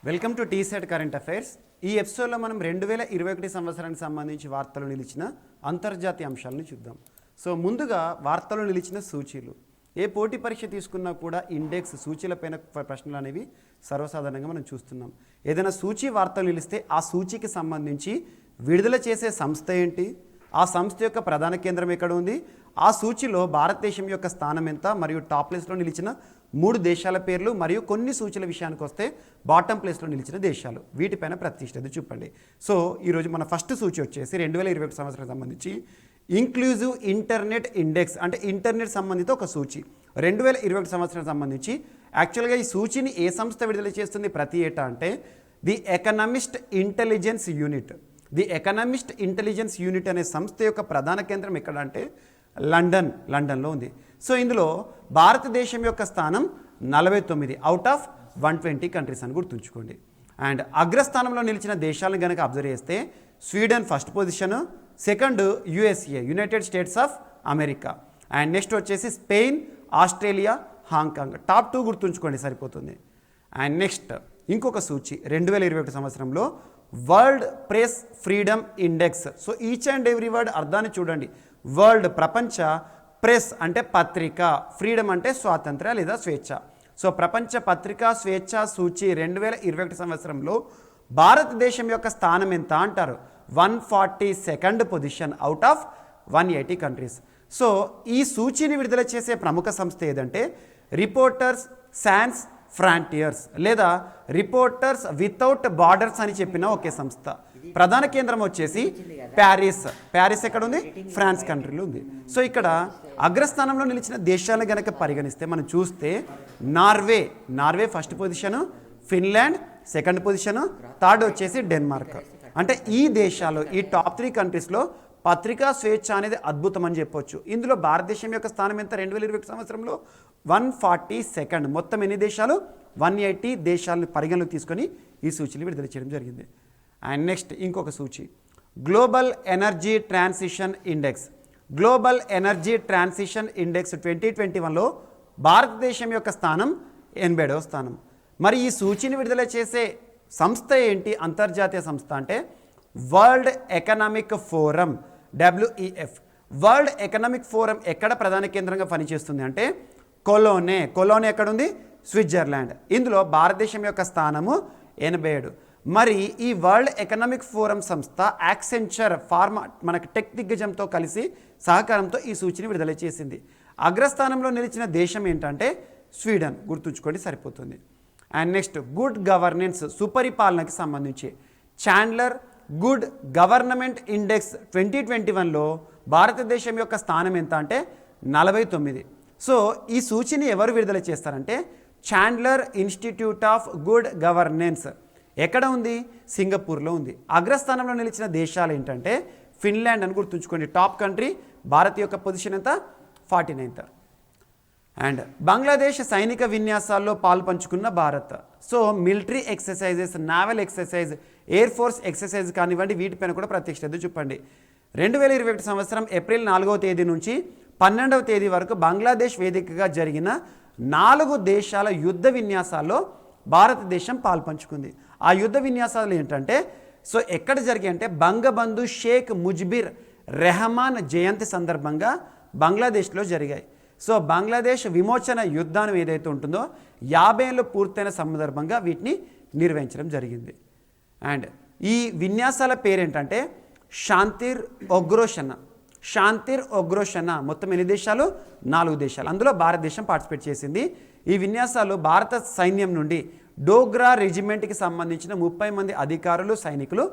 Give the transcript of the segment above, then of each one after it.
Welcome to TSAT current affairs. ఈ ఎపిసోడ్లో మనం 2021 సంవత్సరానికి సంబంధించి వార్తలు నిలిచిన అంతర్జాతీయ అంశాలను చూద్దాం. సో ముందుగా వార్తలు నిలిచిన సూచీలు. ఏ పోటీ పరీక్ష తీసుకున్నా కూడా ఇండెక్స్ సూచీలపైన ప్రశ్నలు అనేవి సర్వసాధారణంగా మనం చూస్తున్నాం. ఏదైనా సూచీ వార్తలు నిలిస్తే ఆ సూచీకి సంబంధించి విడుదల చేసే సంస్థ ఏంటి, ఆ సంస్థ యొక్క ప్రధాన కేంద్రం ఎక్కడ ఉంది, ఆ సూచీలో భారతదేశం యొక్క స్థానం ఎంత, మరియు టాప్ ప్లేస్లో నిలిచిన 3 దేశాల పేర్లు, మరియు కొన్ని సూచీల విషయానికి వస్తే బాటమ్ ప్లేస్లో నిలిచిన దేశాలు, వీటిపైన ప్రతిష్టత చూపండి. సో ఈరోజు మన ఫస్ట్ సూచీ వచ్చేసి 2021 సంవత్సరానికి సంబంధించి ఇంక్లూజివ్ ఇంటర్నెట్ ఇండెక్స్, అంటే ఇంటర్నెట్ సంబంధిత ఒక సూచీ. 2021 సంవత్సరానికి సంబంధించి యాక్చువల్గా ఈ సూచీని ఏ సంస్థ విడుదల చేస్తుంది ప్రతి ఏటా అంటే the economist intelligence unit. The economist intelligence unit అనే సంస్థ యొక్క ప్రధాన కేంద్రం ఎక్కడ అంటే లండన్లో ఉంది. సో ఇందులో భారతదేశం యొక్క స్థానం 49 అవుట్ ఆఫ్ 120 కంట్రీస్ అని గుర్తుంచుకోండి. అండ్ అగ్రస్థానంలో నిలిచిన దేశాలను కనుక అబ్జర్వ్ చేస్తే Sweden first position, second USA United States of America, and next వచ్చేసి స్పెయిన్, ఆస్ట్రేలియా, హాంకాంగ్. టాప్ 2 గుర్తుంచుకోండి సరిపోతుంది. అండ్ నెక్స్ట్ ఇంకొక సూచి 2021 సంవత్సరంలో world press freedom index. So each and every word అర్థాన్ని చూడండి. వరల్డ్ ప్రపంచ, ప్రెస్ అంటే పత్రిక, ఫ్రీడమ్ అంటే స్వాతంత్ర్య లేదా స్వేచ్ఛ. సో ప్రపంచ పత్రికా స్వేచ్ఛ సూచి 2021 సంవత్సరంలో భారతదేశం యొక్క స్థానం ఎంత అంటారు? 142nd position out of 180 countries. So ఈ సూచీని విడుదల చేసే ప్రముఖ సంస్థ ఏదంటే రిపోర్టర్స్ సాన్స్ ఫ్రాంటియర్స్ లేదా రిపోర్టర్స్ వితౌట్ బార్డర్స్ అని చెప్పిన ఒకే సంస్థ. ప్రధాన కేంద్రం వచ్చేసి ప్యారిస్ ఎక్కడ ఉంది? ఫ్రాన్స్ కంట్రీలో ఉంది. సో ఇక్కడ అగ్రస్థానంలో నిలిచిన దేశాలను గనక పరిగణిస్తే మనం చూస్తే Norway first position, Finland second position, third వచ్చేసి డెన్మార్క్. అంటే ఈ దేశాలు, ఈ టాప్ 3 కంట్రీస్లో పత్రికా స్వేచ్ఛ అనేది అద్భుతం అని చెప్పొచ్చు. ఇందులో భారతదేశం యొక్క స్థానం ఎంత 2021 సంవత్సరంలో? 142. మొత్తం ఎన్ని దేశాలు? 180 దేశాలను పరిగణలోకి తీసుకొని ఈ సూచీలు విడుదల చేయడం జరిగింది. అండ్ నెక్స్ట్ ఇంకొక సూచి global energy transition index. Global energy transition index 2021లో భారతదేశం యొక్క స్థానం 80వ స్థానం. మరి ఈ సూచీని విడుదల చేసే సంస్థ ఏంటి? అంతర్జాతీయ సంస్థ అంటే world economic forum, WEF. World economic forum ఎక్కడ ప్రధాన కేంద్రంగా పనిచేస్తుంది అంటే కొలోనే ఎక్కడ ఉంది? స్విట్జర్లాండ్. ఇందులో భారతదేశం యొక్క స్థానము 87. మరి ఈ వరల్డ్ ఎకనామిక్ ఫోరం సంస్థ యాక్సెంచర్ ఫార్మా మనకి టెక్ దిగ్గజంతో కలిసి సహకారంతో ఈ సూచీని విడుదల చేసింది. అగ్రస్థానంలో నిలిచిన దేశం ఏంటంటే స్వీడన్, గుర్తుంచుకోండి సరిపోతుంది. అండ్ నెక్స్ట్ గుడ్ గవర్నెన్స్, సుపరిపాలనకి సంబంధించి చాండ్లర్ గుడ్ గవర్నమెంట్ ఇండెక్స్ 2021లో భారతదేశం యొక్క స్థానం ఎంత అంటే 49. సో ఈ సూచీని ఎవరు విడుదల చేస్తారంటే Chandler institute of good governance. ఎక్కడ ఉంది? సింగపూర్లో ఉంది. అగ్రస్థానంలో నిలిచిన దేశాలు ఏంటంటే ఫిన్లాండ్ అని గుర్తుంచుకోండి. Top country. భారత్ యొక్క పొజిషన్ ఎంత? 49th. అండ్ బంగ్లాదేశ్ సైనిక విన్యాసాల్లో పాల్పంచుకున్న Bharat. So military exercises, naval exercise, air force exercise కానివ్వండి, వీటిపైన కూడా ప్రత్యేక చూపండి. 2021 సంవత్సరం ఏప్రిల్ 4వ తేదీ నుంచి 12వ తేదీ వరకు బంగ్లాదేశ్ వేదికగా జరిగిన 4 దేశాల యుద్ధ విన్యాసాల్లో భారతదేశం పాల్పంచుకుంది. ఆ యుద్ధ విన్యాసాలు ఏంటంటే సో ఎక్కడ జరిగాయి అంటే బంగబంధు షేక్ ముజిబుర్ రెహమాన్ జయంతి సందర్భంగా బంగ్లాదేశ్లో జరిగాయి. సో బంగ్లాదేశ్ విమోచన యుద్ధాన్ని ఏదైతే ఉంటుందో 50 ఏళ్ళు పూర్తయిన సందర్భంగా వీటిని నిర్వహించడం జరిగింది. అండ్ ఈ విన్యాసాల పేరేంటంటే శాంతిర్ ఒగ్రోషణ. మొత్తం ఎన్ని దేశాలు? 4 దేశాలు. అందులో భారతదేశం పార్టిసిపేట్ చేసింది. ఈ విన్యాసాలు భారత సైన్యం నుండి డోగ్రా రెజిమెంట్కి సంబంధించిన 30 మంది అధికారులు, సైనికులు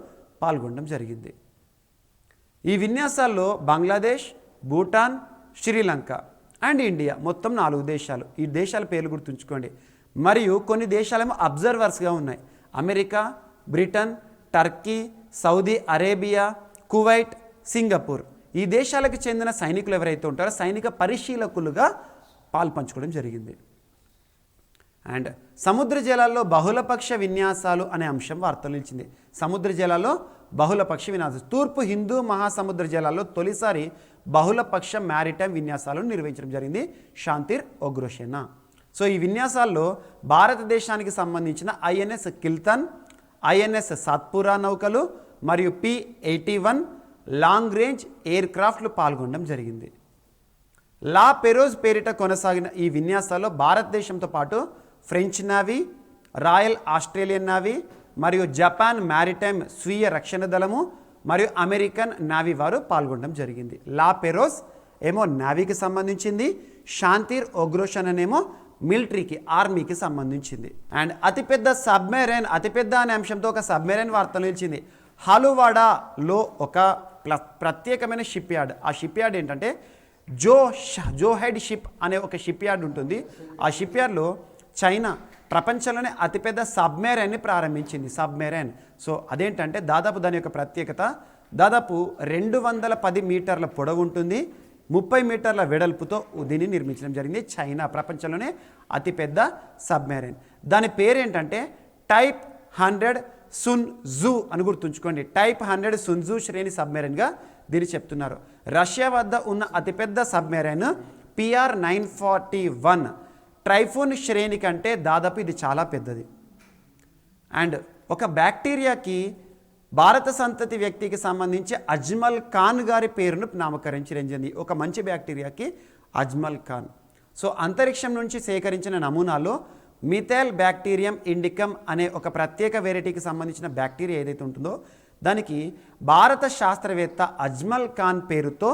పాల్గొనడం జరిగింది. ఈ విన్యాసాల్లో బంగ్లాదేశ్, భూటాన్, శ్రీలంక అండ్ ఇండియా మొత్తం 4 దేశాలు. ఈ దేశాల పేర్లు గుర్తుంచుకోండి. మరియు కొన్ని దేశాలేమో అబ్జర్వర్స్గా ఉన్నాయి. America, Britain, Turkey, Saudi Arabia, Kuwait, Singapore. ఈ దేశాలకు చెందిన సైనికులు ఎవరైతే ఉంటారో సైనిక పరిశీలకులుగా పాల్పంచుకోవడం జరిగింది. అండ్ సముద్ర జలాల్లో బహుళపక్ష విన్యాసాలు అనే అంశం వార్తలు నిలిచింది. సముద్ర జలాల్లో బహుళపక్ష విన్యాసాలు. తూర్పు హిందూ మహాసముద్ర జలాల్లో తొలిసారి బహుళపక్ష మ్యారిటైమ్ విన్యాసాలను నిర్వహించడం జరిగింది శాంతిర్ ఒగ్రోషణ. సో ఈ విన్యాసాల్లో భారతదేశానికి సంబంధించిన ఐఎన్ఎస్ కిల్తన్, ఐఎన్ఎస్ సాత్పురా నౌకలు మరియు P-81 లాంగ్ రేంజ్ ఎయిర్ క్రాఫ్ట్లు పాల్గొనడం జరిగింది. లా పెరోజ్ పేరిట కొనసాగిన ఈ విన్యాసాల్లో భారతదేశంతో పాటు French navy, royal Australian navy మరియు జపాన్ మ్యారిటైమ్ స్వీయ రక్షణ దళము మరియు అమెరికన్ నేవీ వారు పాల్గొనడం జరిగింది. లా పెరోజ్ ఏమో నేవీకి సంబంధించింది, శాంతిర్ ఓగ్రోషన్ అనేమో మిలిటరీకి ఆర్మీకి సంబంధించింది. అండ్ అతిపెద్ద సబ్మెరైన్, అతిపెద్ద అనే అంశంతో ఒక సబ్మెరైన్ వార్త నిలిచింది. హలువాడాలో ఒక ప్రత్యేకమైన షిప్ యార్డ్. ఆ షిప్ యార్డ్ ఏంటంటే జోహెడ్ షిప్ అనే ఒక షిప్ యార్డ్ ఉంటుంది. ఆ షిప్ యార్డ్లో చైనా ప్రపంచంలోనే అతిపెద్ద సబ్మెరైన్ని ప్రారంభించింది. సబ్మెరైన్. సో అదేంటంటే దాదాపు దాని యొక్క ప్రత్యేకత దాదాపు 210 మీటర్ల పొడవు ఉంటుంది, 30 మీటర్ల వెడల్పుతో దీన్ని నిర్మించడం జరిగింది. చైనా ప్రపంచంలోనే అతిపెద్ద సబ్మెరైన్. దాని పేరేంటంటే టైప్ 100 సున్ జూ అని గుర్తుంచుకోండి. టైప్ 100 సున్ జూ శ్రేణి సబ్మెరైన్గా దీన్ని చెప్తున్నారు. రష్యా వద్ద ఉన్న అతిపెద్ద సబ్మెరైన్ PR-941 ట్రైఫోన్ శ్రేణి కంటే దాదాపు ఇది చాలా పెద్దది. అండ్ ఒక బ్యాక్టీరియాకి భారత సంతతి వ్యక్తికి సంబంధించి అజ్మల్ ఖాన్ గారి పేరును నామకరించడం జరిగింది. ఒక మంచి బ్యాక్టీరియాకి అజ్మల్ ఖాన్. సో అంతరిక్షం నుంచి సేకరించిన నమూనాలో మిథైల్ బ్యాక్టీరియం ఇండికమ్ అనే ఒక ప్రత్యేక వెరైటీకి సంబంధించిన బ్యాక్టీరియా ఏదైతే ఉంటుందో దానికి భారత శాస్త్రవేత్త అజ్మల్ ఖాన్ పేరుతో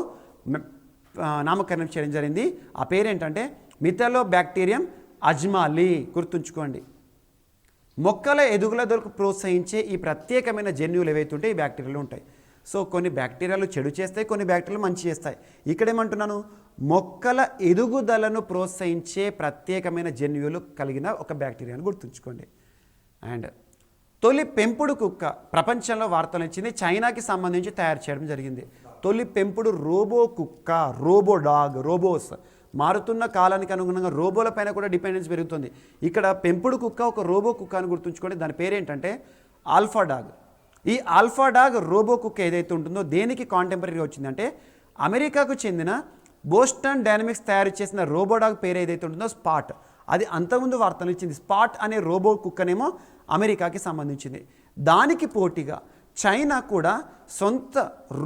నామకరణం చేయడం జరిగింది. ఆ పేరేంటంటే మిథైలో బ్యాక్టీరియం అజ్మాలి. గుర్తుంచుకోండి. మొక్కల ఎదుగుదలకు ప్రోత్సహించే ఈ ప్రత్యేకమైన జన్యువులు ఏవైతే ఉంటాయి ఈ బ్యాక్టీరియాలు ఉంటాయి. సో కొన్ని బ్యాక్టీరియాలు చెడు చేస్తాయి, కొన్ని బ్యాక్టీరియాలు మంచి చేస్తాయి. ఇక్కడేమంటున్నాను, మొక్కల ఎదుగుదలను ప్రోత్సహించే ప్రత్యేకమైన జన్యువులు కలిగిన ఒక బ్యాక్టీరియాను గుర్తుంచుకోండి. అండ్ తొలి పెంపుడు కుక్క ప్రపంచంలో వార్తలు ఇచ్చింది. చైనాకి సంబంధించి తయారు చేయడం జరిగింది. తొలి పెంపుడు రోబో కుక్క, రోబో డాగ్. రోబోస్ మారుతున్న కాలానికి అనుగుణంగా రోబోల పైన కూడా డిపెండెన్స్ పెరుగుతుంది. ఇక్కడ పెంపుడు కుక్క ఒక రోబో కుక్క అని గుర్తుంచుకోండి. దాని పేరేంటంటే ఆల్ఫా డాగ్. ఈ ఆల్ఫా డాగ్ రోబో కుక్క ఏదైతే ఉంటుందో దేనికి కాంటెంపరీగా వచ్చిందంటే అమెరికాకు చెందిన బోస్టన్ డైనమిక్స్ తయారు చేసిన రోబో డాగ్ పేరు ఏదైతే ఉంటుందో స్పాట్. అది అంతకుముందు వార్తలు ఇచ్చింది. స్పాట్ అనే రోబో కుక్కనేమో అమెరికాకి సంబంధించింది. దానికి పోటీగా చైనా కూడా సొంత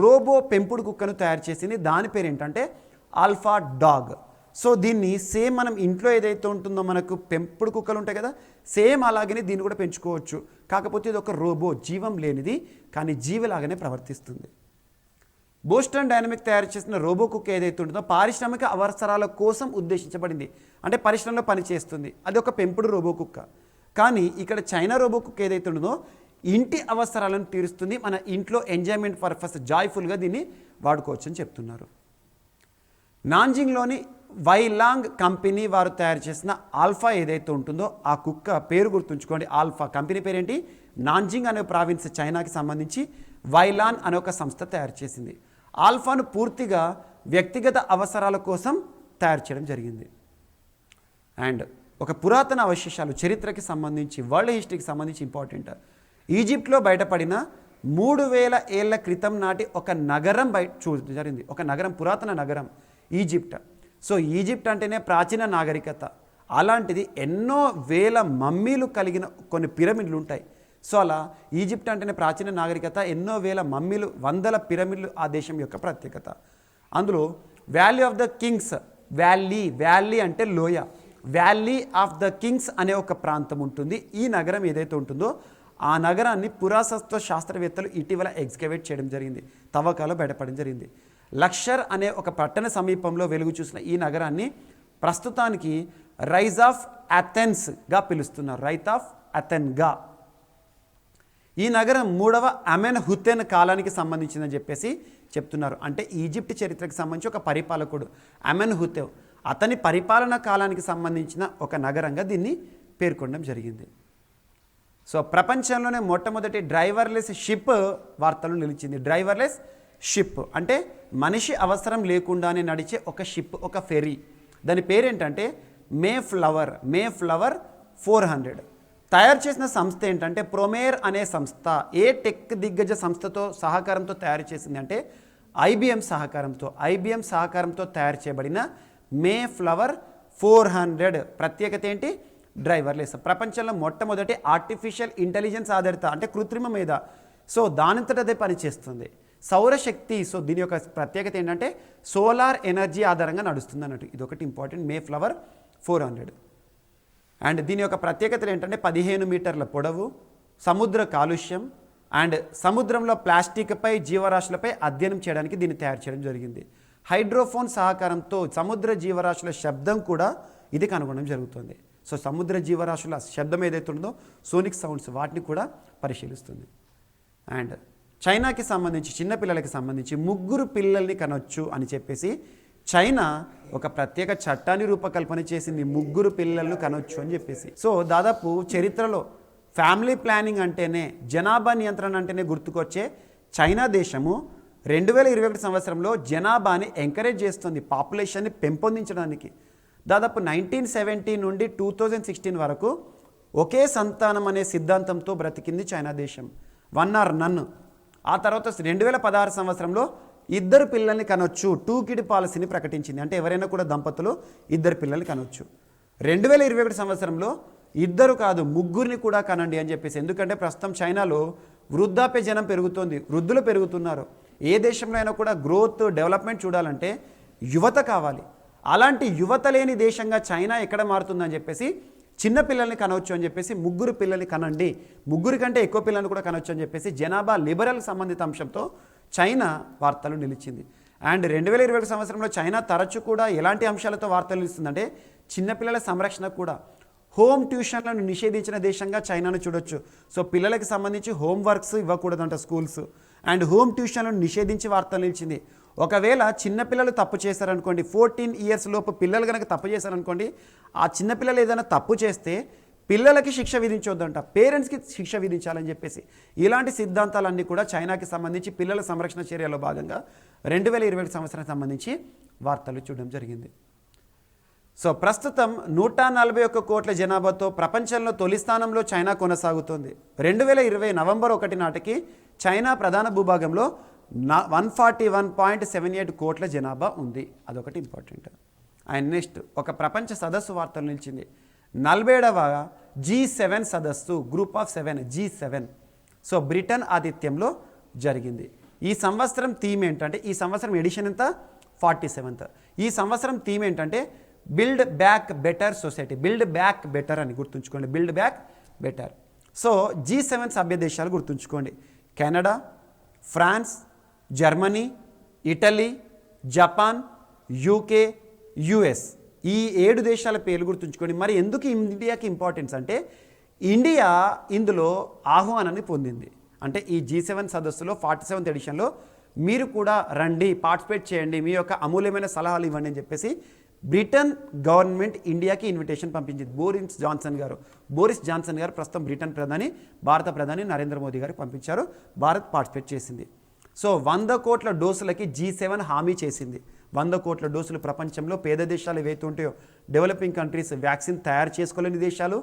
రోబో పెంపుడు కుక్కను తయారు చేసింది. దాని పేరు ఏంటంటే ఆల్ఫా డాగ్. సో దీన్ని సేమ్ మనం ఇంట్లో ఏదైతే ఉంటుందో మనకు పెంపుడు కుక్కలు ఉంటాయి కదా, సేమ్ అలాగనే దీన్ని కూడా పెంచుకోవచ్చు. కాకపోతే ఇది ఒక రోబో, జీవం లేనిది, కానీ జీవిలాగానే ప్రవర్తిస్తుంది. బోస్టన్ డైనమిక్ తయారు చేసిన రోబో కుక్క ఏదైతే ఉంటుందో పారిశ్రామిక అవసరాల కోసం ఉద్దేశించబడింది. అంటే పరిశ్రమలో పనిచేస్తుంది. అది ఒక పెంపుడు రోబో కుక్క. కానీ ఇక్కడ చైనా రోబో కుక్క ఏదైతే ఉంటుందో ఇంటి అవసరాలను తీరుస్తుంది. మన ఇంట్లో ఎంజాయ్మెంట్ పర్పస్ జాయ్ఫుల్గా దీన్ని వాడుకోవచ్చు అని చెప్తున్నారు. నాన్జింగ్లోని వైలాంగ్ కంపెనీ వారు తయారు చేసిన ఆల్ఫా ఏదైతే ఉంటుందో ఆ కుక్క పేరు గుర్తుంచుకోండి. ఆల్ఫా కంపెనీ పేరేంటి? నాన్జింగ్ అనే ప్రావిన్స్ చైనాకి సంబంధించి వైలాన్ అనే ఒక సంస్థ తయారు చేసింది. ఆల్ఫాను పూర్తిగా వ్యక్తిగత అవసరాల కోసం తయారు చేయడం జరిగింది. అండ్ ఒక పురాతన అవశేషాలు చరిత్రకి సంబంధించి, వరల్డ్ హిస్టరీకి సంబంధించి ఇంపార్టెంట్. ఈజిప్ట్లో బయటపడిన 3000 ఏళ్ల క్రితం నాటి ఒక నగరం చూడడం జరిగింది. ఒక నగరం, పురాతన నగరం ఈజిప్ట్. సో ఈజిప్ట్ అంటేనే ప్రాచీన నాగరికత. అలాంటిది ఎన్నో వేల మమ్మీలు కలిగిన కొన్ని పిరమిడ్లు ఉంటాయి. సో అలా ఈజిప్ట్ అంటేనే ప్రాచీన నాగరికత, ఎన్నో వేల మమ్మీలు, వందల పిరమిడ్లు ఆ దేశం యొక్క ప్రత్యేకత. అందులో valley of the Kings, valley అంటే లోయ, వ్యాలీ ఆఫ్ ద కింగ్స్ అనే ఒక ప్రాంతం ఉంటుంది. ఈ నగరం ఏదైతే ఉంటుందో ఆ నగరాన్ని పురాతత్వ శాస్త్రవేత్తలు ఇటీవల ఎక్స్కవేట్ చేయడం జరిగింది. తవ్వకాలు బయటపడడం జరిగింది. లక్షర్ అనే ఒక పట్టణ సమీపంలో వెలుగు చూసిన ఈ నగరాన్ని ప్రస్తుతానికి రైజ్ ఆఫ్ అథెన్స్గా పిలుస్తున్నారు. రైట్ ఆఫ్ అథెన్గా. ఈ నగరం 3వ అమెన్హుతెన్ కాలానికి సంబంధించిందని చెప్పేసి చెప్తున్నారు. అంటే ఈజిప్ట్ చరిత్రకు సంబంధించి ఒక పరిపాలకుడు అమెన్హుతెన్, అతని పరిపాలనా కాలానికి సంబంధించిన ఒక నగరంగా దీన్ని పేర్కొనడం జరిగింది. సో ప్రపంచంలోనే మొట్టమొదటి డ్రైవర్లెస్ షిప్ వార్తలు నిలిచింది. డ్రైవర్లెస్ షిప్ అంటే మనిషి అవసరం లేకుండానే నడిచే ఒక షిప్, ఒక ఫెరీ. దాని పేరేంటంటే మేఫ్లవర్ 400. తయారు చేసిన సంస్థ ఏంటంటే ప్రొమేర్ అనే సంస్థ. ఏ టెక్ దిగ్గజ సంస్థతో సహకారంతో తయారు చేసింది అంటే ఐబిఎం సహకారంతో తయారు చేయబడిన మేఫ్లవర్ 400. ప్రత్యేకత ఏంటి? డ్రైవర్లెస్. ప్రపంచంలో మొట్టమొదటి ఆర్టిఫిషియల్ ఇంటెలిజెన్స్ ఆధారిత అంటే కృత్రిమ మీద, సో దానింతట అదే పనిచేస్తుంది. సౌరశక్తి, సో దీని యొక్క ప్రత్యేకత ఏంటంటే సోలార్ ఎనర్జీ ఆధారంగా నడుస్తుంది అన్నట్టు. ఇది ఒకటి ఇంపార్టెంట్. May flower 400. అండ్ దీని యొక్క ప్రత్యేకతలు ఏంటంటే 15 మీటర్ల పొడవు, సముద్ర కాలుష్యం అండ్ సముద్రంలో ప్లాస్టిక్పై జీవరాశులపై అధ్యయనం చేయడానికి దీన్ని తయారు చేయడం జరిగింది. హైడ్రోఫోన్ సహకారంతో సముద్ర జీవరాశుల శబ్దం కూడా ఇది కనుగొనడం జరుగుతుంది. సో సముద్ర జీవరాశుల శబ్దం ఏదైతే ఉందో సోనిక్ సౌండ్స్, వాటిని కూడా పరిశీలిస్తుంది. అండ్ చైనాకి సంబంధించి చిన్నపిల్లలకి సంబంధించి 3 పిల్లల్ని కనొచ్చు అని చెప్పేసి చైనా ఒక ప్రత్యేక చట్టాన్ని రూపకల్పన చేసింది. 3 పిల్లలను కనొచ్చు అని చెప్పేసి. సో దాదాపు చరిత్రలో ఫ్యామిలీ ప్లానింగ్ అంటేనే, జనాభా నియంత్రణ అంటేనే గుర్తుకొచ్చే చైనా దేశము 2021 సంవత్సరంలో జనాభాని ఎంకరేజ్ చేస్తుంది, పాపులేషన్ని పెంపొందించడానికి. దాదాపు 1970 నుండి 2016 వరకు ఒకే సంతానం అనే సిద్ధాంతంతో బ్రతికింది చైనా దేశం, 1 or none. ఆ తర్వాత 2016 సంవత్సరంలో 2 పిల్లల్ని కనొచ్చు, 2 కిడ్ పాలసీని ప్రకటించింది. అంటే ఎవరైనా కూడా దంపతులు 2 పిల్లల్ని కనొచ్చు. 2021 సంవత్సరంలో 2 కాదు 3 కూడా కనండి అని చెప్పేసి. ఎందుకంటే ప్రస్తుతం చైనాలో వృద్ధాప్య జనం పెరుగుతోంది, వృద్ధులు పెరుగుతున్నారు. ఏ దేశంలో అయినా కూడా గ్రోత్, డెవలప్మెంట్ చూడాలంటే యువత కావాలి. అలాంటి యువత లేని దేశంగా చైనా ఎక్కడ మారుతుందని చెప్పేసి చిన్న పిల్లల్ని కనవచ్చు అని చెప్పేసి 3 పిల్లల్ని కనండి, 3 కంటే ఎక్కువ పిల్లల్ని కూడా కనవచ్చు అని చెప్పేసి జనాభా లిబరల్ సంబంధిత అంశంతో చైనా వార్తలు నిలిచింది. అండ్ 2021 సంవత్సరంలో చైనా తరచు కూడా ఎలాంటి అంశాలతో వార్తలు నిలుస్తుందంటే చిన్నపిల్లల సంరక్షణ కూడా. హోమ్ ట్యూషన్లను నిషేధించిన దేశంగా చైనాను చూడొచ్చు. సో పిల్లలకి సంబంధించి హోంవర్క్స్ ఇవ్వకూడదంట స్కూల్స్, అండ్ హోమ్ ట్యూషన్లను నిషేధించి వార్తలు నిలిచింది. ఒకవేళ చిన్నపిల్లలు తప్పు చేశారనుకోండి, 14 ఇయర్స్ లోపు పిల్లలు కనుక తప్పు చేశారనుకోండి, ఆ చిన్నపిల్లలు ఏదైనా తప్పు చేస్తే పిల్లలకి శిక్ష విధించొద్దంట, పేరెంట్స్కి శిక్ష విధించాలని చెప్పేసి. ఇలాంటి సిద్ధాంతాలన్నీ కూడా చైనాకి సంబంధించి పిల్లల సంరక్షణ చర్యలో భాగంగా 2020 సంవత్సరానికి సంబంధించి వార్తలు చూడడం జరిగింది. సో ప్రస్తుతం 141 కోట్ల జనాభాతో ప్రపంచంలో తొలి స్థానంలో చైనా కొనసాగుతుంది. 2020 నవంబర్ 1 నాటికి చైనా ప్రధాన భూభాగంలో 141.78 కోట్ల జనాభా ఉంది. అదొకటి ఇంపార్టెంట్. అండ్ నెక్స్ట్ ఒక ప్రపంచ సదస్సు వార్తలు నిలిచింది. 47వ G7 సదస్సు, group of 7 G7. So Britain ఆతిథ్యంలో జరిగింది. ఈ సంవత్సరం థీమ్ ఏంటంటే, ఈ సంవత్సరం ఎడిషన్ ఎంత? 47th. ఈ సంవత్సరం థీమ్ ఏంటంటే build back better society. Build back better అని గుర్తుంచుకోండి, build back better. So G7 సభ్య దేశాలు గుర్తుంచుకోండి: Canada, France, Germany, Italy, Japan, UK, US. ఈ 7 దేశాల పేర్లు గుర్తుంచుకోండి. మరి ఎందుకు ఇండియాకి ఇంపార్టెన్స్ అంటే, ఇండియా ఇందులో ఆహ్వానాన్ని పొందింది. అంటే ఈ G7 సదస్సులో 47th ఎడిషన్లో మీరు కూడా రండి, పార్టిసిపేట్ చేయండి, మీ యొక్క అమూల్యమైన సలహాలు ఇవ్వండి అని చెప్పేసి బ్రిటన్ గవర్నమెంట్ ఇండియాకి ఇన్విటేషన్ పంపించింది. బోరిస్ జాన్సన్ గారు ప్రస్తుతం బ్రిటన్ ప్రధాని, భారత ప్రధాని నరేంద్ర మోదీ గారికి పంపించారు. భారత్ పార్టిసిపేట్ చేసింది. సో 100 కోట్ల డోసులకి G7 హామీ చేసింది. 100 కోట్ల డోసులు ప్రపంచంలో పేద దేశాలు ఏవైతే ఉంటాయో, డెవలపింగ్ కంట్రీస్, వ్యాక్సిన్ తయారు చేసుకోలేని దేశాలు,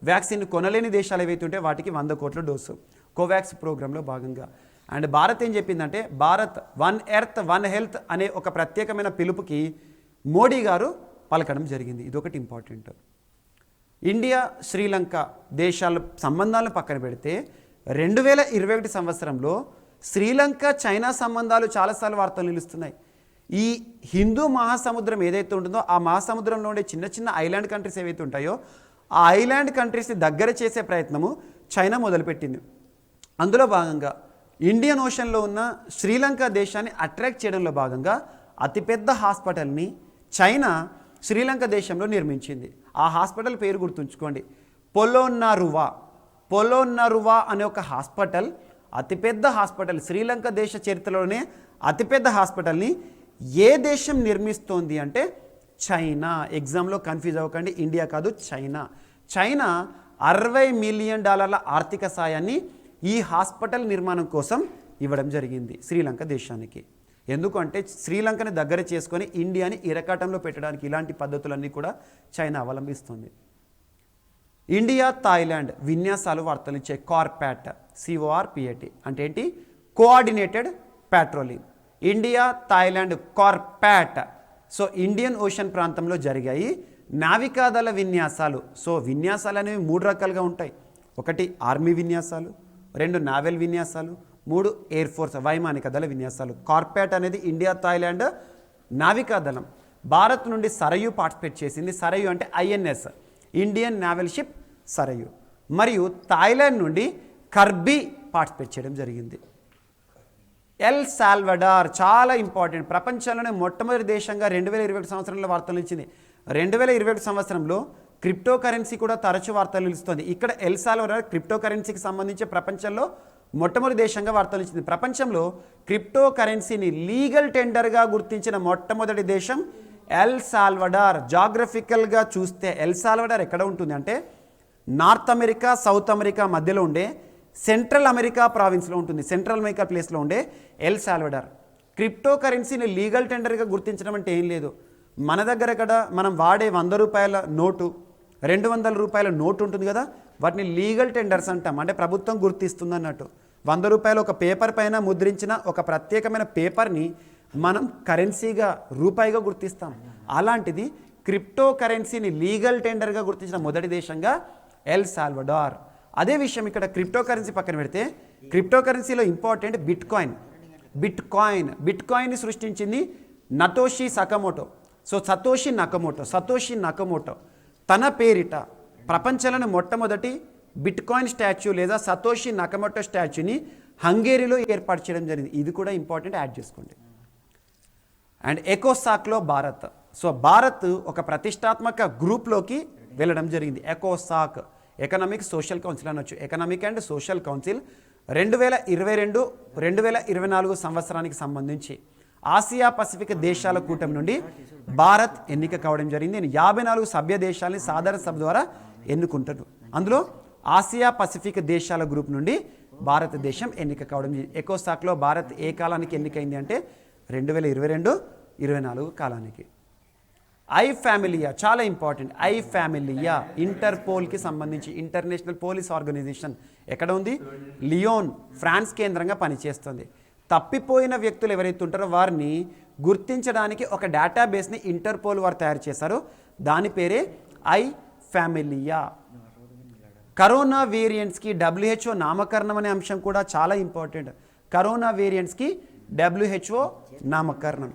వ్యాక్సిన్ కొనలేని దేశాలు ఏవైతే ఉంటాయో వాటికి 100 కోట్ల డోసు కోవాక్స్ ప్రోగ్రాంలో భాగంగా. అండ్ భారత్ ఏం చెప్పిందంటే, భారత్ 1 ఎర్త్ 1 హెల్త్ అనే ఒక ప్రత్యేకమైన పిలుపుకి మోడీ గారు పలకడం జరిగింది. ఇదొకటి ఇంపార్టెంట్. ఇండియా శ్రీలంక దేశాల సంబంధాలను పక్కన పెడితే 2021 సంవత్సరంలో శ్రీలంక చైనా సంబంధాలు చాలాసార్లు వార్తలు నిలుస్తున్నాయి. ఈ హిందూ మహాసముద్రం ఏదైతే ఉంటుందో ఆ మహాసముద్రంలో ఉండే చిన్న చిన్న ఐలాండ్ కంట్రీస్ ఏవైతే ఉంటాయో ఆ ఐలాండ్ కంట్రీస్ని దగ్గర చేసే ప్రయత్నము చైనా మొదలుపెట్టింది. అందులో భాగంగా ఇండియన్ ఓషన్లో ఉన్న శ్రీలంక దేశాన్ని అట్రాక్ట్ చేయడంలో భాగంగా అతిపెద్ద హాస్పిటల్ని చైనా శ్రీలంక దేశంలో నిర్మించింది. ఆ హాస్పిటల్ పేరు గుర్తుంచుకోండి, పొలోన్నరువా అనే ఒక హాస్పిటల్, అతిపెద్ద హాస్పిటల్. శ్రీలంక దేశ చరిత్రలోనే అతిపెద్ద హాస్పిటల్ని ఏ దేశం నిర్మిస్తోంది అంటే చైనా. ఎగ్జామ్లో కన్ఫ్యూజ్ అవ్వకండి, ఇండియా కాదు, చైనా. చైనా $60 మిలియన్ ఆర్థిక సాయాన్ని ఈ హాస్పిటల్ నిర్మాణం కోసం ఇవ్వడం జరిగింది శ్రీలంక దేశానికి. ఎందుకంటే శ్రీలంకని దగ్గర చేసుకొని ఇండియాని ఇరకాటంలో పెట్టడానికి ఇలాంటి పద్ధతులన్నీ కూడా చైనా అవలంబిస్తుంది. ఇండియా థాయిలాండ్ విన్యాసాలు వార్తలు ఇచ్చే కార్పాట్, CORPAT అంటే ఏంటి? Coordinated patrolling. India Thailand కార్పాట్ so Indian ocean ప్రాంతంలో జరిగాయి. నావికాదళ విన్యాసాలు. సో విన్యాసాలు అనేవి 3 రకాలుగా ఉంటాయి. 1 ఆర్మీ విన్యాసాలు, 2 నావెల్ విన్యాసాలు, 3 ఎయిర్ ఫోర్స్ వైమానిక దళ విన్యాసాలు. కార్పేట్ అనేది ఇండియా థాయిలాండ్ నావికాదళం. భారత్ నుండి సరయు పార్టిసిపేట్ చేసింది. సరయు అంటే INS, Indian naval ship Sarayu. మరియు థాయిలాండ్ నుండి కర్బీ పార్టిసిపేట్ చేయడం జరిగింది. ఎల్ సాల్వడార్ చాలా ఇంపార్టెంట్. ప్రపంచంలోనే మొట్టమొదటి దేశంగా 2021 సంవత్సరంలో వార్తలు నిలిచింది. 2021 సంవత్సరంలో క్రిప్టో కరెన్సీ కూడా తరచూ వార్తలు నిలుస్తుంది. ఇక్కడ ఎల్ సాల్వడార్ క్రిప్టో కరెన్సీకి సంబంధించి ప్రపంచంలో మొట్టమొదటి దేశంగా వార్తలు నిలిచింది. ప్రపంచంలో క్రిప్టో కరెన్సీని లీగల్ టెండర్గా గుర్తించిన మొట్టమొదటి దేశం ఎల్ సాల్వడార్. జాగ్రఫికల్గా చూస్తే ఎల్ సాల్వడార్ ఎక్కడ ఉంటుంది అంటే నార్త్ అమెరికా, సౌత్ అమెరికా మధ్యలో ఉండే సెంట్రల్ అమెరికా ప్రావిన్స్లో ఉంటుంది. సెంట్రల్ అమెరికా ప్లేస్లో ఉండే ఎల్ సాల్వడార్. క్రిప్టో కరెన్సీని లీగల్ టెండర్గా గుర్తించడం అంటే ఏం లేదు. మన దగ్గర ఇక్కడ మనం వాడే 100 రూపాయల నోటు, 200 రూపాయల నోటు ఉంటుంది కదా, వాటిని లీగల్ టెండర్స్ అంటాం. అంటే ప్రభుత్వం గుర్తిస్తుంది అన్నట్టు. 100 రూపాయలు ఒక పేపర్ పైన ముద్రించిన ఒక ప్రత్యేకమైన పేపర్ని మనం కరెన్సీగా, రూపాయిగా గుర్తిస్తాం. అలాంటిది క్రిప్టో కరెన్సీని లీగల్ టెండర్గా గుర్తించిన మొదటి దేశంగా ఎల్ సాల్వడార్. అదే విషయం ఇక్కడ క్రిప్టో కరెన్సీ పక్కన పెడితే, క్రిప్టో కరెన్సీలో ఇంపార్టెంట్ బిట్కాయిన్ని సృష్టించింది నటోషి సకమోటో. సో సతోషి నకమోటో తన పేరిట ప్రపంచంలోని మొట్టమొదటి బిట్కాయిన్ స్టాచ్యూ లేదా సతోషి నకమోటో స్టాచ్యూని హంగేరీలో ఏర్పాటు చేయడం జరిగింది. ఇది కూడా ఇంపార్టెంట్, యాడ్ చేసుకోండి. అండ్ ఎకోసాక్లో భారత్. సో భారత్ ఒక ప్రతిష్టాత్మక గ్రూప్లోకి వెళ్ళడం జరిగింది. ఎకోసాక్ ఎకనామిక్ సోషల్ కౌన్సిల్ అనొచ్చు. ఎకనామిక్ అండ్ సోషల్ కౌన్సిల్ 2022-2024 సంవత్సరానికి సంబంధించి ఆసియా పసిఫిక్ దేశాల కూటమి నుండి భారత్ ఎన్నిక కావడం జరిగింది. 54 సభ్య దేశాలని సాధారణ సభ ద్వారా ఎన్నుకుంటారు. అందులో ఆసియా పసిఫిక్ దేశాల గ్రూప్ నుండి భారతదేశం ఎన్నిక కావడం జరిగింది. ఎకోసాక్లో భారత్ ఏ కాలానికి ఎన్నికైంది అంటే 2022-24 కాలానికి. ఐ ఫ్యామిలియా చాలా ఇంపార్టెంట్. ఐ ఫ్యామిలియా ఇంటర్పోల్కి సంబంధించి ఇంటర్నేషనల్ పోలీస్ ఆర్గనైజేషన్ ఎక్కడ ఉంది? లియోన్, ఫ్రాన్స్ కేంద్రంగా పనిచేస్తుంది. తప్పిపోయిన వ్యక్తులు ఎవరైతే ఉంటారో వారిని గుర్తించడానికి ఒక డేటాబేస్ని ఇంటర్పోల్ వారు తయారు చేశారు. దాని పేరే ఐ ఫ్యామిలియా. కరోనా వేరియంట్స్కి WHO నామకరణం అనే అంశం కూడా చాలా ఇంపార్టెంట్. కరోనా వేరియంట్స్కి WHO నామకరణం.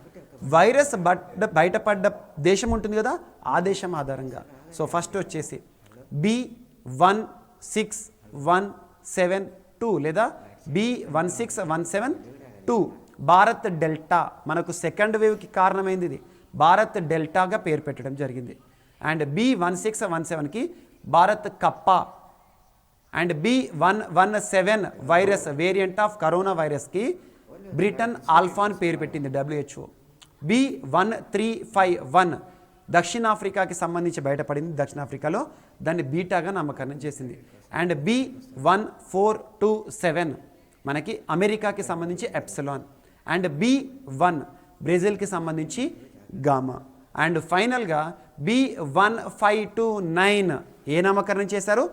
వైరస్ బయటపడ్డ దేశం ఉంటుంది కదా, ఆ దేశం ఆధారంగా. సో ఫస్ట్ వచ్చేసి B16172 లేదా B16172 భారత్ డెల్టా. మనకు సెకండ్ వేవ్కి కారణమైంది ఇది. భారత్ డెల్టాగా పేరు పెట్టడం జరిగింది. అండ్ B1617కి Bharat kappa. And B117 virus variant of corona వైరస్కి బ్రిటన్ ఆల్ఫా అని పేరు పెట్టింది WHO. B1351 దక్షిణాఫ్రికాకి సంబంధించి బయటపడింది. దక్షిణాఫ్రికాలో దాన్ని బీటాగా నామకరణం చేసింది. అండ్ B1427 మనకి అమెరికాకి సంబంధించి ఎప్సిలాన్. అండ్ B1 బ్రెజిల్కి సంబంధించి గామా. అండ్ ఫైనల్గా B1529 ఏ నామకరణం చేశారు?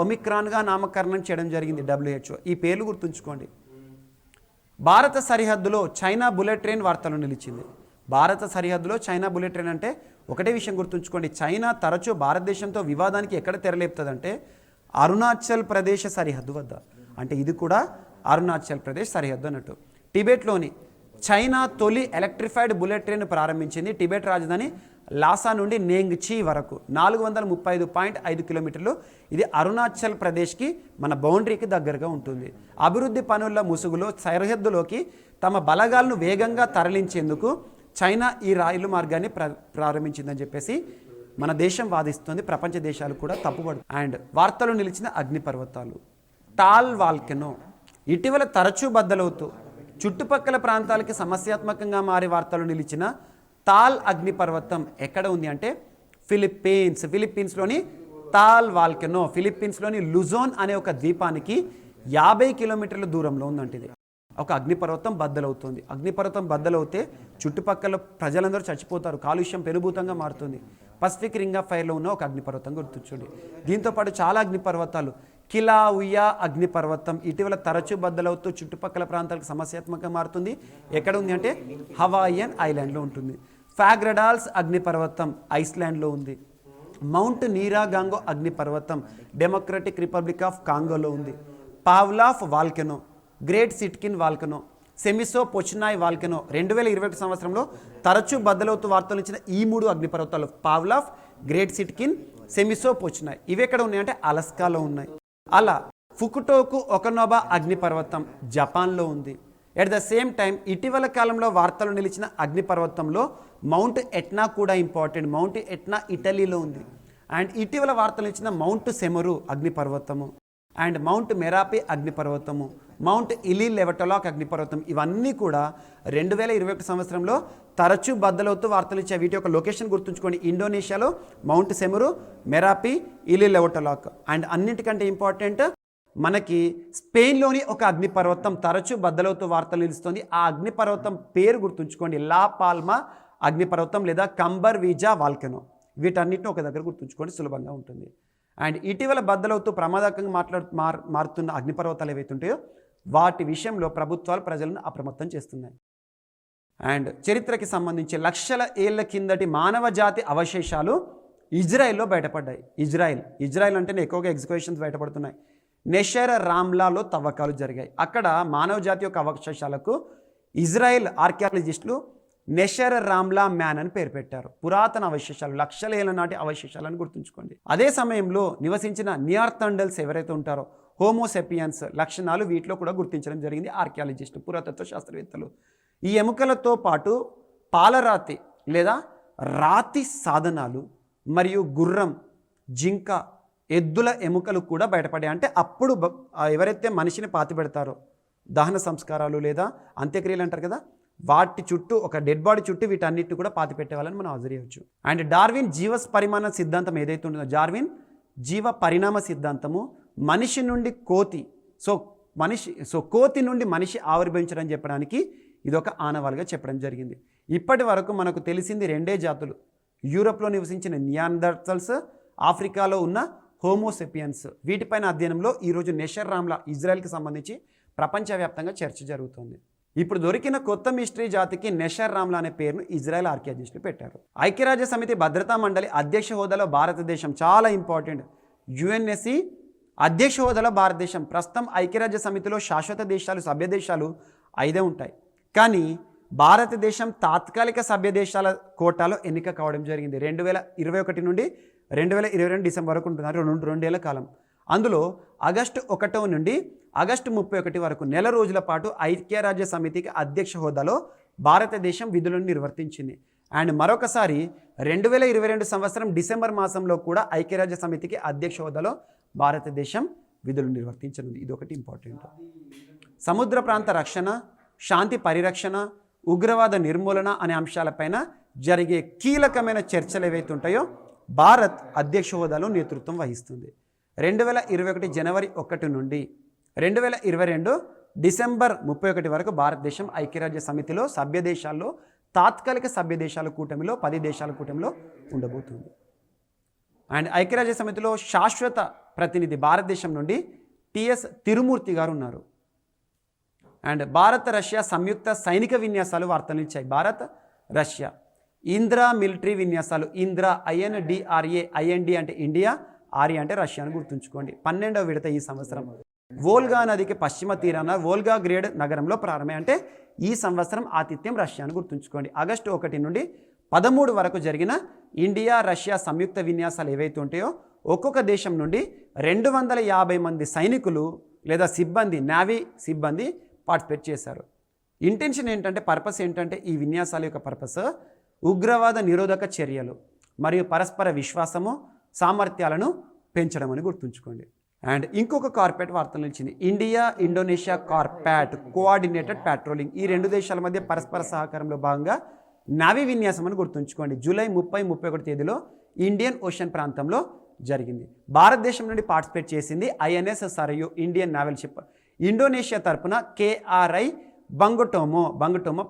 ఒమిక్రాన్గా నామకరణం చేయడం జరిగింది WHO. ఈ పేర్లు గుర్తుంచుకోండి. భారత సరిహద్దులో చైనా బుల్లెట్ ట్రైన్ వార్తలు నిలిచింది. భారత సరిహద్దులో చైనా బుల్లెట్ ట్రైన్ అంటే ఒకటే విషయం గుర్తుంచుకోండి. చైనా తరచూ భారతదేశంతో వివాదానికి ఎక్కడ తెరలేపుతుందంటే అరుణాచల్ ప్రదేశ్ సరిహద్దు వద్ద. అంటే ఇది కూడా అరుణాచల్ ప్రదేశ్ సరిహద్దు అన్నట్టు. టిబెట్లోని చైనా తొలి ఎలక్ట్రిఫైడ్ బుల్లెట్ ట్రైన్ ప్రారంభించింది. టిబెట్ రాజధాని లాసా నుండి నేంగ్చీ వరకు 435.5 కిలోమీటర్లు. ఇది అరుణాచల్ ప్రదేశ్కి మన బౌండరీకి దగ్గరగా ఉంటుంది. అభివృద్ధి పనుల ముసుగులో సరిహద్దులోకి తమ బలగాలను వేగంగా తరలించేందుకు చైనా ఈ రైలు మార్గాన్ని ప్రారంభించిందని చెప్పేసి మన దేశం వాదిస్తుంది. ప్రపంచ దేశాలు కూడా తప్పుపడు. అండ్ వార్తలు నిలిచిన అగ్నిపర్వతాలు. టాల్ వాల్కెనో ఇటీవల తరచూ బద్దలవుతూ చుట్టుపక్కల ప్రాంతాలకి సమస్యాత్మకంగా మారి వార్తలు నిలిచిన తాల్ అగ్నిపర్వతం ఎక్కడ ఉంది అంటే ఫిలిప్పీన్స్లోని తాల్ వాల్కెనో. ఫిలిప్పీన్స్లోని లుజోన్ అనే ఒక ద్వీపానికి 50 కిలోమీటర్ల దూరంలో ఉందంటే ఇది. ఒక అగ్నిపర్వతం బద్దలవుతుంది. అగ్నిపర్వతం బద్దలవుతే చుట్టుపక్కల ప్రజలందరూ చచ్చిపోతారు. కాలుష్యం పెనుభూతంగా మారుతుంది. పసిఫిక్ రింగ్ ఆఫ్ ఫైర్లో ఉన్న ఒక అగ్నిపర్వతం గుర్తుంచండి. దీంతోపాటు చాలా అగ్నిపర్వతాలు. కిలాఉయా అగ్నిపర్వతం ఇటీవల తరచూ బద్దలవుతూ చుట్టుపక్కల ప్రాంతాలకు సమస్యాత్మకంగా మారుతుంది. ఎక్కడ ఉంది అంటే హవాయియన్ ఐలాండ్లో ఉంటుంది. ఫాగ్రడాల్స్ అగ్నిపర్వతం ఐస్లాండ్లో ఉంది. మౌంట్ నీరాగాంగో అగ్నిపర్వతం డెమోక్రటిక్ రిపబ్లిక్ ఆఫ్ కాంగోలో ఉంది. పావ్లాఫ్ వాల్కెనో, గ్రేట్ సిట్కిన్ వాల్కెనో, సెమిసో పొచినాయ్ వాల్కెనో 2021 సంవత్సరంలో తరచూ బద్దలవుతూ వార్తలు ఇచ్చిన ఈ 3 అగ్నిపర్వతాలు పావ్లాఫ్, గ్రేట్ సిట్కిన్, సెమిసో పొచినాయ్ ఇవి ఎక్కడ ఉన్నాయంటే అలస్కాలో ఉన్నాయి. అలా ఫుకుటోకు ఒకనోబా అగ్నిపర్వతం జపాన్లో ఉంది. ఎట్ ద సేమ్ టైం ఇటీవల కాలంలో వార్తలు నిలిచిన అగ్నిపర్వతంలో మౌంట్ ఎట్నా కూడా ఇంపార్టెంట్. మౌంట్ ఎట్నా ఇటలీలో ఉంది. అండ్ ఇటీవల వార్తలు ఇచ్చిన మౌంట్ సెమరు అగ్నిపర్వతము అండ్ మౌంట్ మెరాపి అగ్నిపర్వతము, మౌంట్ ఇలీ లెవటలాక్ అగ్నిపర్వతం ఇవన్నీ కూడా 2021 సంవత్సరంలో తరచూ బద్దలవుతూ వార్తలు ఇచ్చే వీటి యొక్క లొకేషన్ గుర్తుంచుకోండి. ఇండోనేషియాలో Mount Semeru, Merapi, Ili Lewotolok. And అన్నిటికంటే ఇంపార్టెంట్ మనకి స్పెయిన్లోని ఒక అగ్నిపర్వతం తరచూ బద్దలవుతూ వార్తలు నిలుస్తుంది. ఆ అగ్నిపర్వతం పేరు గుర్తుంచుకోండి. లా పాల్మా అగ్నిపర్వతం లేదా కంబర్ వీజా వాల్కెనో. వీటన్నిటిని ఒక దగ్గర గుర్తుంచుకోండి, సులభంగా ఉంటుంది. అండ్ ఇటీవల బద్దలవుతూ ప్రమాదకంగా మారుతున్న అగ్నిపర్వతాలు ఏవైతే ఉంటాయో వాటి విషయంలో ప్రభుత్వాలు ప్రజలను అప్రమత్తం చేస్తున్నాయి. అండ్ చరిత్రకి సంబంధించి లక్షల ఏళ్ల కిందటి మానవ జాతి అవశేషాలు ఇజ్రాయెల్లో బయటపడ్డాయి. ఇజ్రాయెల్ అంటేనే ఎక్కువగా ఎగ్జిక్యూషన్స్ బయటపడుతున్నాయి. నెషర్ రామ్లాలో తవ్వకాలు జరిగాయి. అక్కడ మానవ జాతి యొక్క అవశేషాలకు ఇజ్రాయెల్ ఆర్కియాలజిస్టులు నెషర్ రామ్లా మ్యాన్ అని పేరు పెట్టారు. పురాతన అవశేషాలు, లక్షల ఏళ్ల నాటి అవశేషాలను గుర్తుంచుకోండి. అదే సమయంలో నివసించిన నియార్థండల్స్ ఎవరైతే ఉంటారో హోమోసెపియన్స్ లక్షణాలు వీటిలో కూడా గుర్తించడం జరిగింది ఆర్కియాలజిస్టు, పురాతత్వ శాస్త్రవేత్తలు. ఈ ఎముకలతో పాటు పాలరాతి లేదా రాతి సాధనాలు మరియు గుర్రం, జింక, ఎద్దుల ఎముకలు కూడా బయటపడాయి. అంటే అప్పుడు ఎవరైతే మనిషిని పాతి పెడతారో దహన సంస్కారాలు లేదా అంత్యక్రియలు అంటారు కదా, వాటి చుట్టూ ఒక డెడ్ బాడీ చుట్టూ వీటన్నిటిని కూడా పాతి పెట్టేవాళ్ళని మనం అబ్జర్వ్ చేయవచ్చు. అండ్ డార్విన్ జీవ పరిమాణ సిద్ధాంతం ఏదైతే ఉంటుందో, డార్విన్ జీవ పరిణామ సిద్ధాంతము మనిషి నుండి కోతి, కోతి నుండి మనిషి ఆవిర్భవించడం చెప్పడానికి ఇది ఒక ఆనవాలుగా చెప్పడం జరిగింది. ఇప్పటి వరకు మనకు తెలిసింది 2 జాతులు, యూరోప్లో నివసించిన నియాండర్తల్స్, ఆఫ్రికాలో ఉన్న హోమోసెపియన్స్. వీటిపైన అధ్యయనంలో ఈరోజు నెషర్ రామ్లా ఇజ్రాయెల్కి సంబంధించి ప్రపంచవ్యాప్తంగా చర్చ జరుగుతుంది. ఇప్పుడు దొరికిన కొత్త మిస్టరీ జాతికి నెషర్ రామ్లా అనే పేరును ఇజ్రాయెల్ ఆర్కియాలజిస్టులు పెట్టారు. ఐక్యరాజ్య సమితి భద్రతా మండలి అధ్యక్ష హోదాలో భారతదేశం చాలా ఇంపార్టెంట్. యుఎన్ఎస్సి అధ్యక్ష హోదాలో భారతదేశం. ప్రస్తుతం ఐక్యరాజ్య సమితిలో శాశ్వత దేశాలు, సభ్య దేశాలు 5 ఉంటాయి. కానీ భారతదేశం తాత్కాలిక సభ్య దేశాల కోటాలో ఎన్నిక కావడం జరిగింది. 2021 నుండి 2022 డిసెంబర్ వరకు ఉంటున్నారు, 2 ఏళ్ల కాలం. అందులో ఆగస్టు 1 నుండి ఆగస్టు 31 వరకు నెల రోజుల పాటు ఐక్యరాజ్య సమితికి అధ్యక్ష హోదాలో భారతదేశం విధులను నిర్వర్తించింది. అండ్ మరొకసారి 2022 సంవత్సరం డిసెంబర్ మాసంలో కూడా ఐక్యరాజ్య సమితికి అధ్యక్ష హోదాలో భారతదేశం విధులు నిర్వర్తించనుంది. ఇది ఒకటి ఇంపార్టెంట్. సముద్ర ప్రాంత రక్షణ, శాంతి పరిరక్షణ, ఉగ్రవాద నిర్మూలన అనే అంశాలపైన జరిగే కీలకమైన చర్చలు ఏవైతే ఉంటాయో భారత్ అధ్యక్ష హోదాలో నేతృత్వం వహిస్తుంది. 2021 జనవరి 1 నుండి 2022 డిసెంబర్ 31 వరకు భారతదేశం ఐక్యరాజ్య సమితిలో సభ్య దేశాల్లో తాత్కాలిక సభ్య దేశాల కూటమిలో 10 దేశాల కూటమిలో ఉండబోతుంది. అండ్ ఐక్యరాజ్య సమితిలో శాశ్వత ప్రతినిధి భారతదేశం నుండి టిఎస్ తిరుమూర్తి గారు ఉన్నారు. అండ్ భారత్ రష్యా సంయుక్త సైనిక విన్యాసాలు వార్తలు ఇచ్చాయి. భారత్ రష్యా ఇంద్రా మిలిటరీ విన్యాసాలు, ఇంద్రా INDRA, IND అంటే ఇండియా, ఆర్య అంటే రష్యా అని గుర్తుంచుకోండి. 12వ విడత ఈ సంవత్సరం వోల్గా నదికి పశ్చిమ తీరాన వోల్గా గ్రేడ్ నగరంలో ప్రారంభమై, అంటే ఈ సంవత్సరం ఆతిథ్యం రష్యా అని గుర్తుంచుకోండి. ఆగస్టు 1 నుండి 13 వరకు జరిగిన ఇండియా రష్యా సంయుక్త విన్యాసాలు ఏవైతే ఉంటాయో ఒక్కొక్క దేశం నుండి 250 మంది సైనికులు లేదా సిబ్బంది, నేవీ సిబ్బంది పార్టిసిపేట్ చేశారు. ఇంటెన్షన్ ఏంటంటే, పర్పస్ ఏంటంటే, ఈ విన్యాసాల యొక్క పర్పస్ ఉగ్రవాద నిరోధక చర్యలు మరియు పరస్పర విశ్వాసము, సామర్థ్యాలను పెంచడం అని గుర్తుంచుకోండి. అండ్ ఇంకొక కార్పెట్ వార్తలు ఇచ్చింది. India Indonesia కార్పాట్ coordinated patrolling. ఈ 2 దేశాల మధ్య పరస్పర సహకారంలో భాగంగా నావీ విన్యాసం అని గుర్తుంచుకోండి. జూలై 30, 31 తేదీలో ఇండియన్ ఓషన్ ప్రాంతంలో జరిగింది. భారతదేశం నుండి పార్టిసిపేట్ చేసింది INS Sarayu Indian naval ship. Indonesia తరపున KRI బంగటోమో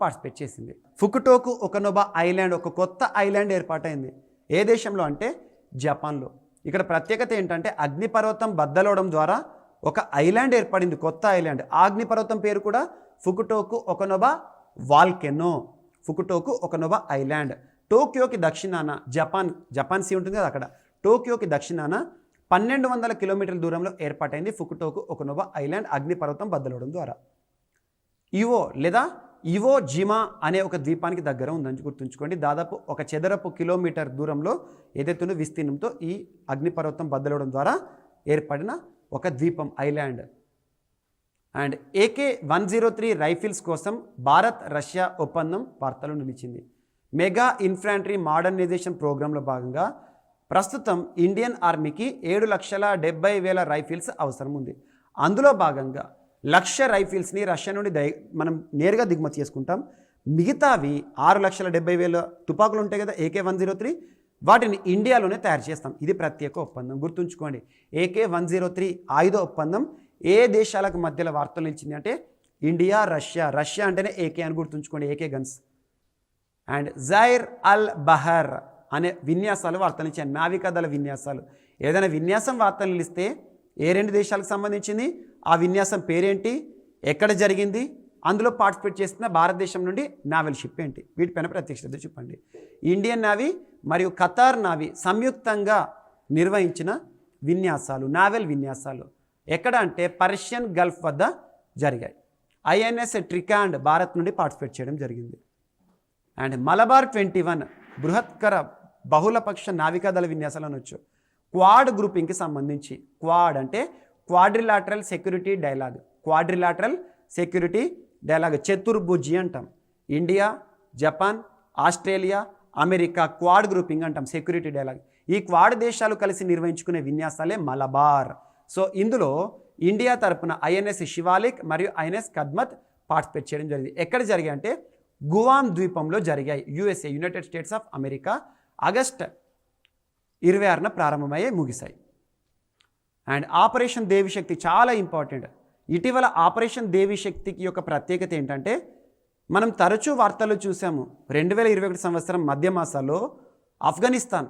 పార్టిసిపేట్ చేసింది. ఫుకుటోకు ఒకనోబా ఐలాండ్, ఒక కొత్త ఐలాండ్ ఏర్పాటైంది. ఏ దేశంలో అంటే జపాన్లో. ఇక్కడ ప్రత్యేకత ఏంటంటే అగ్నిపర్వతం బద్దలవడం ద్వారా ఒక ఐలాండ్ ఏర్పడింది, కొత్త ఐలాండ్. ఆ అగ్నిపర్వతం పేరు కూడా ఫుకుటోకు ఒకనోబా వాల్కెనో, ఫుకుటోకు ఒకనోబా ఐలాండ్. టోక్యోకి దక్షిణాన జపాన్ సీ ఉంటుంది కదా, అక్కడ టోక్యోకి దక్షిణాన 1200 కిలోమీటర్ల దూరంలో ఏర్పాటైంది ఫుకుటోకు ఒకనోవా ఐలాండ్ అగ్నిపర్వతం బద్దలవడం ద్వారా. ఇవో లేదా ఇవో జిమా అనే ఒక ద్వీపానికి దగ్గర ఉందని గుర్తుంచుకోండి. దాదాపు 1 చదరపు కిలోమీటర్ దూరంలో ఏదైతే విస్తీర్ణంతో ఈ అగ్నిపర్వతం బద్దలవడం ద్వారా ఏర్పడిన ఒక ద్వీపం, ఐలాండ్. అండ్ AK-103 రైఫిల్స్ కోసం భారత్ రష్యా ఒప్పందం వార్తలు నిలిచింది. మెగా ఇన్ఫాంట్రీ మోడర్నైజేషన్ ప్రోగ్రాంలో భాగంగా ప్రస్తుతం ఇండియన్ ఆర్మీకి 7,70,000 రైఫిల్స్ అవసరం ఉంది. అందులో భాగంగా 1,00,000 రైఫిల్స్ని రష్యా నుండి మనం నేరుగా దిగుమతి చేసుకుంటాం. మిగతావి 6,70,000 తుపాకులు ఉంటాయి కదా AK-103, వాటిని ఇండియాలోనే తయారు చేస్తాం. ఇది ప్రత్యేక ఒప్పందం, గుర్తుంచుకోండి. AK-103 ఆయుధ ఒప్పందం ఏ దేశాలకు మధ్యలో వార్తలు నిలిచింది అంటే ఇండియా, రష్యా అంటేనే AK అని గుర్తుంచుకోండి, AK గన్స్. అండ్ జైర్ అల్ బహర్ అనే విన్యాసాలు వార్తలు ఇచ్చాయి, నావికాదళ విన్యాసాలు. ఏదైనా విన్యాసం వార్తలు నిలిస్తే ఏ 2 దేశాలకు సంబంధించింది, ఆ విన్యాసం పేరేంటి, ఎక్కడ జరిగింది, అందులో పార్టిసిపేట్ చేస్తున్న భారతదేశం నుండి నావెల్ షిప్ ఏంటి, వీటిపైన ప్రత్యక్షత చెప్పండి. ఇండియన్ నావీ మరియు ఖతార్ నావీ సంయుక్తంగా నిర్వహించిన విన్యాసాలు, నావెల్ విన్యాసాలు ఎక్కడ అంటే పర్షియన్ గల్ఫ్ వద్ద జరిగాయి. INS ట్రికాండ్ భారత్ నుండి పార్టిసిపేట్ చేయడం జరిగింది. అండ్ మలబార్ 21 బృహత్కర బహుళపక్ష నావికాదళ విన్యాసాలు అనొచ్చు. క్వాడ్ గ్రూపింగ్కి సంబంధించి, క్వాడ్ అంటే క్వాడ్రిలాటరల్ సెక్యూరిటీ డైలాగ్, చతుర్భుజి అంటాం. India, Japan, Australia, America quad grouping అంటాం, సెక్యూరిటీ డైలాగ్. ఈ క్వాడ్ దేశాలు కలిసి నిర్వహించుకునే విన్యాసాలే మలబార్. సో ఇందులో ఇండియా తరపున INS శివాలిక్ మరియు INS కద్మత్ పార్టిసిపేట్ చేయడం జరిగింది. ఎక్కడ జరిగాయి అంటే గువామ్ ద్వీపంలో జరిగాయి, USA United States of America. ఆగస్టు 26న ప్రారంభమయ్యే ముగిశాయి. అండ్ ఆపరేషన్ దేవిశక్తి చాలా ఇంపార్టెంట్. ఇటీవల ఆపరేషన్ దేవిశక్తికి యొక్క ప్రత్యేకత ఏంటంటే మనం తరచూ వార్తల్లో చూసాము. 2021 సంవత్సరం మధ్య మాసాల్లో ఆఫ్ఘనిస్తాన్,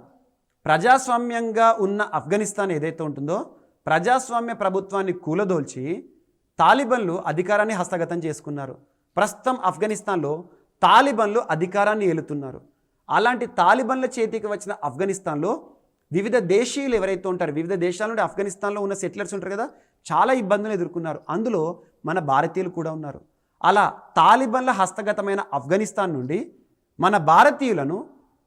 ప్రజాస్వామ్యంగా ఉన్న ఆఫ్ఘనిస్తాన్ ఏదైతే ఉంటుందో ప్రజాస్వామ్య ప్రభుత్వాన్ని కూలదోల్చి తాలిబన్లు అధికారాన్ని హస్తగతం చేసుకున్నారు. ప్రస్తుతం ఆఫ్ఘనిస్తాన్లో తాలిబన్లు అధికారాన్ని ఏలుతున్నారు. అలాంటి తాలిబన్ల చేతికి వచ్చిన ఆఫ్ఘనిస్తాన్లో వివిధ దేశీయులు ఎవరైతే ఉంటారో, వివిధ దేశాల నుండి ఆఫ్ఘనిస్తాన్లో ఉన్న సెటిలర్స్ ఉంటారు కదా, చాలా ఇబ్బందులు ఎదుర్కొన్నారు. అందులో మన భారతీయులు కూడా ఉన్నారు. అలా తాలిబన్ల హస్తగతమైన ఆఫ్ఘనిస్తాన్ నుండి మన భారతీయులను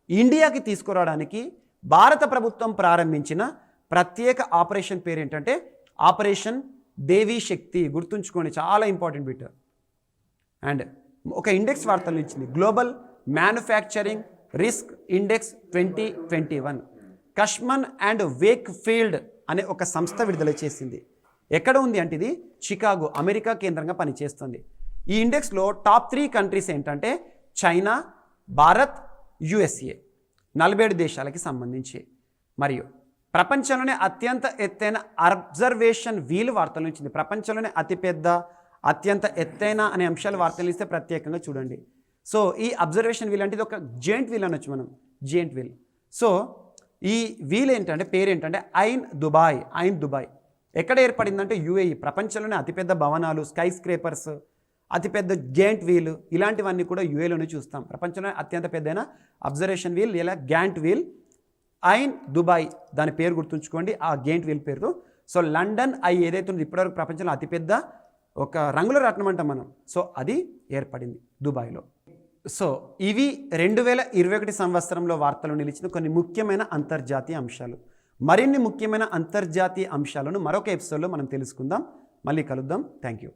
ఇండియాకి తీసుకురావడానికి భారత ప్రభుత్వం ప్రారంభించిన ప్రత్యేక ఆపరేషన్ పేరు ఏంటంటే ఆపరేషన్ దేవీ శక్తి. గుర్తుంచుకోండి, చాలా ఇంపార్టెంట్ బిట్. అండ్ ఒక ఇండెక్స్ వార్తలు ఇచ్చింది, global manufacturing risk index 2021. Cushman and Wakefield అనే ఒక సంస్థ విడుదల చేసింది. ఎక్కడ ఉంది అంటే ఇది చికాగో, అమెరికా కేంద్రంగా పనిచేస్తుంది. ఈ ఇండెక్స్లో టాప్ 3 కంట్రీస్ ఏంటంటే చైనా, భారత్, USA, 47 దేశాలకి సంబంధించి. మరియు ప్రపంచంలోనే అత్యంత ఎత్తైన అబ్జర్వేషన్ వీల్ వార్తలు ఇచ్చింది. ప్రపంచంలోనే అత్యంత ఎత్తైన అనే అంశాలు వార్తలు ఇస్తే ప్రత్యేకంగా చూడండి. సో ఈ అబ్జర్వేషన్ వీల్ అంటే ఇది ఒక జెయింట్ వీల్ అనొచ్చు మనం, జెయింట్ వీల్. సో ఈ వీల్ ఏంటంటే పేరేంటంటే ఐన్ దుబాయ్. ఎక్కడ ఏర్పడిందంటే UAE. ప్రపంచంలోనే అతిపెద్ద భవనాలు, స్కై స్క్రేపర్స్, అతిపెద్ద జెయింట్ వీల్ ఇలాంటివన్నీ కూడా UAEలోనే చూస్తాం. ప్రపంచంలో అత్యంత పెద్దైన అబ్జర్వేషన్ వీల్ లేదా గ్యాంట్ వీల్ ఐన్ దుబాయ్, దాని పేరు గుర్తుంచుకోండి ఆ గెయింట్ వీల్ పేరుతో. సో లండన్ ఐ ఏదైతే ఉందో ఇప్పటివరకు ప్రపంచంలో అతిపెద్ద ఒక రంగుల రత్నం అంటాం మనం, సో అది ఏర్పడింది దుబాయ్లో. సో ఇవి 2021 సంవత్సరంలో వార్తలు నిలిచిన కొన్ని ముఖ్యమైన అంతర్జాతీయ అంశాలు. మరిన్ని ముఖ్యమైన అంతర్జాతీయ అంశాలను మరొక ఎపిసోడ్లో మనం తెలుసుకుందాం. మళ్ళీ కలుద్దాం. Thank you.